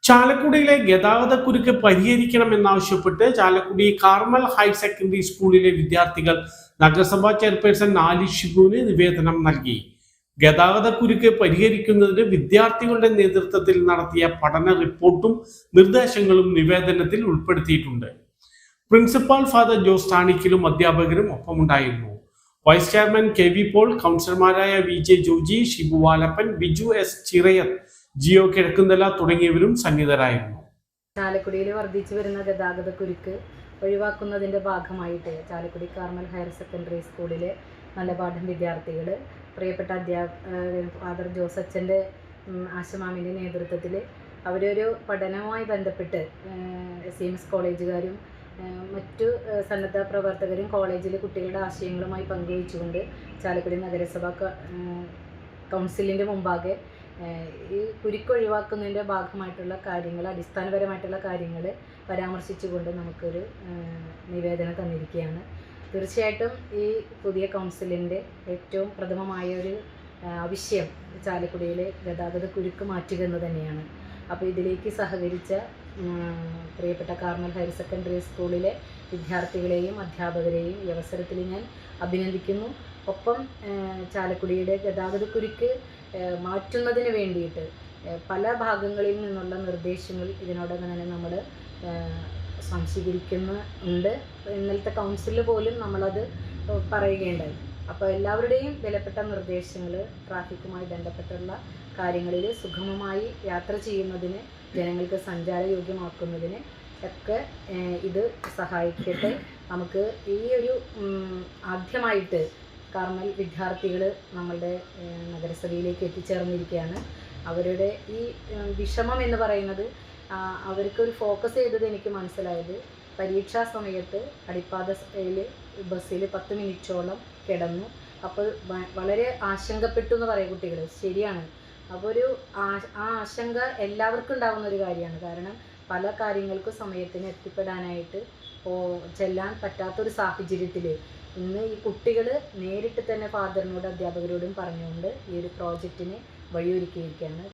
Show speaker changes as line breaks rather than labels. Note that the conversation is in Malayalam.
ചാലക്കുടിയിലെ ഗതാഗതക്കുരുക്ക് പരിഹരിക്കണമെന്നാവശ്യപ്പെട്ട് ചാലക്കുടി കാർമൽ ഹയർ സെക്കൻഡറി സ്കൂളിലെ വിദ്യാർത്ഥികൾ നഗരസഭാ ചെയർപേഴ്സൺ ആലി ഷിബുവിന് നിവേദനം നൽകി. ഗതാഗതക്കുരുക്ക് പരിഹരിക്കുന്നതിന് വിദ്യാർത്ഥികളുടെ നേതൃത്വത്തിൽ നടത്തിയ പഠന റിപ്പോർട്ടും നിർദ്ദേശങ്ങളും നിവേദനത്തിൽ ഉൾപ്പെടുത്തിയിട്ടുണ്ട്. പ്രിൻസിപ്പാൾ ഫാദർ ജോസ് താണിക്കലും അധ്യാപകരും ഒപ്പമുണ്ടായിരുന്നു. Vice chairman K V Paul, കൗൺസിലർമാരായ V J Joji, Shibu Valappan, Biju S Chirayar, Jio Kizhakkunthala തുടങ്ങിയവരും സന്നിധരായിരുന്നു.
ചാലക്കുടിയിൽ വർദ്ധിച്ചു വരുന്ന ഗതാഗതക്കുരുക്ക് ഒഴിവാക്കുന്നതിൻ്റെ ഭാഗമായിട്ട് ചാലക്കുടി കാർമൽ ഹയർ സെക്കൻഡറി സ്കൂളിലെ നല്ലപാഠം വിദ്യാർത്ഥികൾ പ്രിയപ്പെട്ട ഫാദർ ജോസ് അച്ഛൻ്റെ ആശമാമിൻ്റെ നേതൃത്വത്തിൽ അവരൊരു പഠനവുമായി ബന്ധപ്പെട്ട് SEMS കോളേജുകാരും മറ്റു സന്നദ്ധ പ്രവർത്തകരും കോളേജിലെ കുട്ടികളുടെ ആശയങ്ങളുമായി പങ്കുവച്ചുകൊണ്ട് ചാലക്കുടി നഗരസഭ കൗൺസിലിൻ്റെ മുമ്പാകെ ഈ കുരുക്കൊഴിവാക്കുന്നതിൻ്റെ ഭാഗമായിട്ടുള്ള കാര്യങ്ങൾ, അടിസ്ഥാനപരമായിട്ടുള്ള കാര്യങ്ങൾ പരാമർശിച്ചുകൊണ്ട് നമുക്കൊരു നിവേദനം തന്നിരിക്കുകയാണ്. തീർച്ചയായിട്ടും ഈ പുതിയ കൗൺസിലിൻ്റെ ഏറ്റവും പ്രഥമമായ ഒരു ആവശ്യം ചാലക്കുടിയിലെ ഗതാഗത കുരുക്ക് മാറ്റുക എന്ന് തന്നെയാണ്. അപ്പോൾ ഇതിലേക്ക് സഹകരിച്ച പ്രിയപ്പെട്ട കാർമൽ ഹയർ സെക്കൻഡറി സ്കൂളിലെ വിദ്യാർത്ഥികളെയും അധ്യാപകരെയും ഈ അവസരത്തിൽ ഞാൻ അഭിനന്ദിക്കുന്നു. ഒപ്പം ചാലക്കുടിയുടെ ഗതാഗതക്കുരുക്ക് മാറ്റുന്നതിന് വേണ്ടിയിട്ട് പല ഭാഗങ്ങളിൽ നിന്നുള്ള നിർദ്ദേശങ്ങൾ ഇതിനോടകം തന്നെ നമ്മൾ സംശീകരിക്കുന്നുണ്ട്. ഇന്നലത്തെ കൗൺസിലിൽ പോലും നമ്മളത് പറയുകയുണ്ടായി. അപ്പോൾ എല്ലാവരുടെയും വിലപ്പെട്ട നിർദ്ദേശങ്ങൾ ട്രാഫിക്കുമായി ബന്ധപ്പെട്ടുള്ള കാര്യങ്ങളിൽ സുഗമമായി യാത്ര ചെയ്യുന്നതിന്, ജനങ്ങൾക്ക് സഞ്ചാരയോഗ്യമാക്കുന്നതിന് ഒക്കെ ഇത് സഹായിക്കട്ടെ. നമുക്ക് ഈ ഒരു ആദ്യമായിട്ട് കാർമൽ വിദ്യാർത്ഥികൾ നമ്മളുടെ നഗരസഭയിലേക്ക് എത്തിച്ചേർന്നിരിക്കുകയാണ്. അവരുടെ ഈ വിഷമം എന്ന് പറയുന്നത് അവർക്കൊരു ഫോക്കസ് ചെയ്തത് എനിക്ക് മനസ്സിലായത് പരീക്ഷാ സമയത്ത് അടിപ്പാതയിൽ ബസ്സിൽ 10 മിനിറ്റോളം കിടന്നു. അപ്പോൾ വളരെ ആശങ്കപ്പെട്ടു എന്ന് പറയും കുട്ടികൾ. ശരിയാണ്. അപ്പോൾ ഒരു ആശങ്ക എല്ലാവർക്കും ഉണ്ടാകുന്ന ഒരു കാര്യമാണ്. കാരണം പല കാര്യങ്ങൾക്കും സമയത്തിന് എത്തിപ്പെടാനായിട്ട് ചെല്ലാൻ പറ്റാത്തൊരു സാഹചര്യത്തിൽ ഇന്ന് ഈ കുട്ടികൾ നേരിട്ട് തന്നെ ഫാദറിനോട് അധ്യാപകരോടും പറഞ്ഞുകൊണ്ട് ഈ ഒരു പ്രോജക്റ്റിന് വഴിയൊരുക്കിയിരിക്കുകയാണ്.